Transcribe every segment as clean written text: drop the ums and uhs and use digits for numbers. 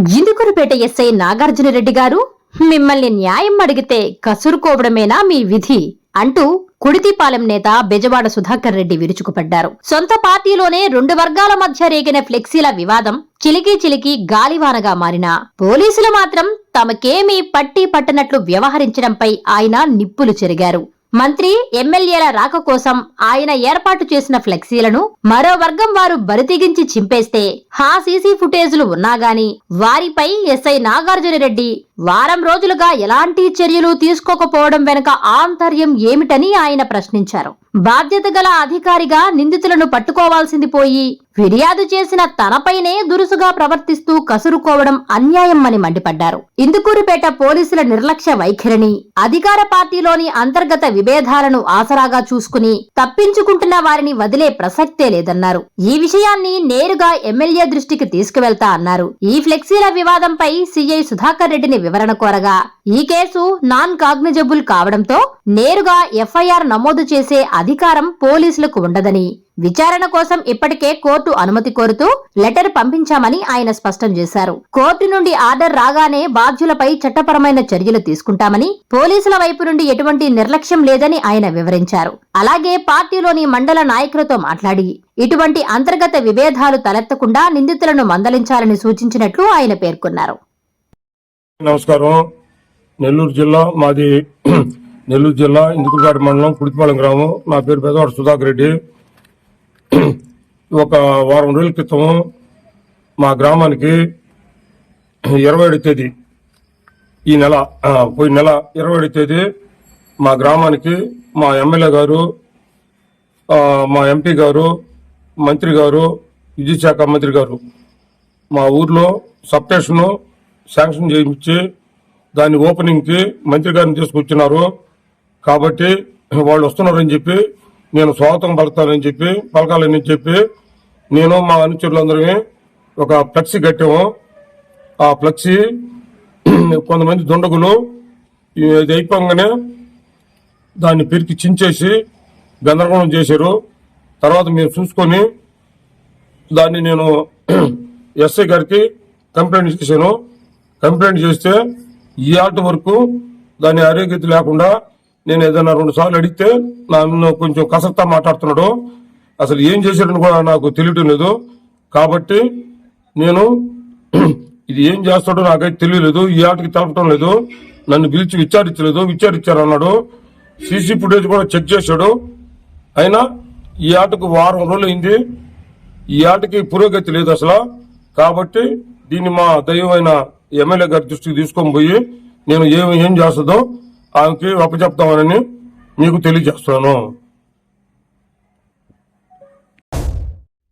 జిందుకురుపేట SI Nagarjuna Reddy గారు, మిమ్మల్ని న్యాయం అడిగితే కసురుకోవడమేనా మీ విధి అంటూ కుడితిపాలెం నేత బెజవాడ సుధాకర్ రెడ్డి విరుచుకుపడ్డారు. సొంత పార్టీలోనే రెండు వర్గాల మధ్య రేగిన ఫ్లెక్సీల వివాదం చిలికి చిలికి గాలివానగా మారినా పోలీసులు మాత్రం తమకేమీ పట్టి పట్టనట్లు వ్యవహరించడంపై ఆయన నిప్పులు చెరిగారు. మంత్రి, ఎమ్మెల్యేల రాక కోసం ఆయన ఏర్పాటు చేసిన ఫ్లెక్సీలను మరో వర్గం వారు బరితెగించి చింపేస్తే ఆ సీసీ ఫుటేజ్లు ఉన్నాగాని వారిపై ఎస్ఐ నాగార్జునరెడ్డి వారం రోజులుగా ఎలాంటి చర్యలు తీసుకోకపోవడం వెనుక ఆంతర్యం ఏమిటని ఆయన ప్రశ్నించారు. బాధ్యత గల అధికారిగా నిందితులను పట్టుకోవాల్సింది పోయి ఫిర్యాదు చేసిన తనపైనే దురుసుగా ప్రవర్తిస్తూ కసురుకోవడం అన్యాయం అని మండిపడ్డారు. ఇందుకూరుపేట పోలీసుల నిర్లక్ష్య వైఖరిని, అధికార పార్టీలోని అంతర్గత విభేదాలను ఆసరాగా చూసుకుని తప్పించుకుంటున్న వారిని వదిలే ప్రసక్తే లేదన్నారు. ఈ విషయాన్ని నేరుగా ఎమ్మెల్యే దృష్టికి తీసుకువెళ్తా అన్నారు. ఈ ఫ్లెక్సీల వివాదంపై సీఐ సుధాకర్ రెడ్డిని వివరణ కోరగా ఈ కేసు నాన్ కాగ్నిజబుల్ కావడంతో నేరుగా ఎఫ్ఐఆర్ నమోదు చేసే అధికారం పోలీసులకు ఉండదని, విచారణ కోసం ఇప్పటికే కోర్టు అనుమతి కోరుతూ లెటర్ పంపించామని ఆయన స్పష్టం చేశారు. కోర్టు నుండి ఆర్డర్ రాగానే బాధ్యులపై చట్టపరమైన చర్యలు తీసుకుంటామని, పోలీసుల వైపు నుండి ఎటువంటి నిర్లక్ష్యం లేదని ఆయన వివరించారు. అలాగే పార్టీలోని మండల నాయకులతో మాట్లాడి ఇటువంటి అంతర్గత విభేదాలు తలెత్తకుండా నిందితులను మందలించాలని సూచించినట్లు ఆయన పేర్కొన్నారు. నమస్కారం. నెల్లూరు జిల్లా మాది. నెల్లూరు జిల్లా ఇందుకురుపేట మండలం కుడితిపాలెం గ్రామం. నా పేరు బెజవాడ సుధాకర్ రెడ్డి. ఒక వారం రోజుల క్రితం మా గ్రామానికి 27వ తేదీ, ఈ నెల పోయిన నెల 27వ తేదీ మా గ్రామానికి మా ఎమ్మెల్యే గారు, మా ఎంపీ గారు, మంత్రి గారు, విద్యుత్ శాఖ మంత్రి గారు మా ఊర్లో సబ్స్టేషన్ శాంక్షన్ చేయించి దాని ఓపెనింగ్కి మంత్రి గారిని తీసుకొచ్చినారు. కాబట్టి వాళ్ళు వస్తున్నారని చెప్పి నేను స్వాగతం పలకాలని చెప్పి నేను మా అనుచరులందరూ ఒక ఫ్లెక్సీ కట్టాము. ఆ ఫ్లెక్సీ కొంతమంది దుండగులు ఇది అయిపోగానే దాన్ని పెరికి చించేసి గందరగోళం చేశారు. తర్వాత మేము చూసుకొని దాన్ని నేను ఎస్ఐ గారికి కంప్లైంట్ చేశాను. కంప్లైంట్ చేస్తే ఈ ఆట వరకు దాని ఆరోగ్యత లేకుండా నేను ఏదైనా 2 సార్లు అడిగితే నన్ను కొంచెం కసరత్తా మాట్లాడుతున్నాడు. అసలు ఏం చేశాడని కూడా నాకు తెలియటం లేదు. కాబట్టి నేను ఇది ఏం చేస్తాడో నాకైతే తెలియలేదు. ఈ ఆటకి తెలపటం లేదు. నన్ను పిలిచి విచారించారన్నాడు. సీసీ ఫుటేజ్ కూడా చెక్ చేశాడు. అయినా ఈ ఆటకు వారం రోజులు అయింది. ఈ ఆటకి పురోగతి లేదు అసలు. కాబట్టి దీన్ని మా దైవమైన ఎమ్మెల్యే గారి దృష్టికి తీసుకొని పోయి నేను ఏం చేస్తుందో ఆమెకి అప్పచెప్తామని మీకు తెలియజేస్తున్నాను.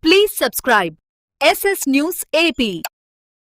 Please subscribe SS News AP.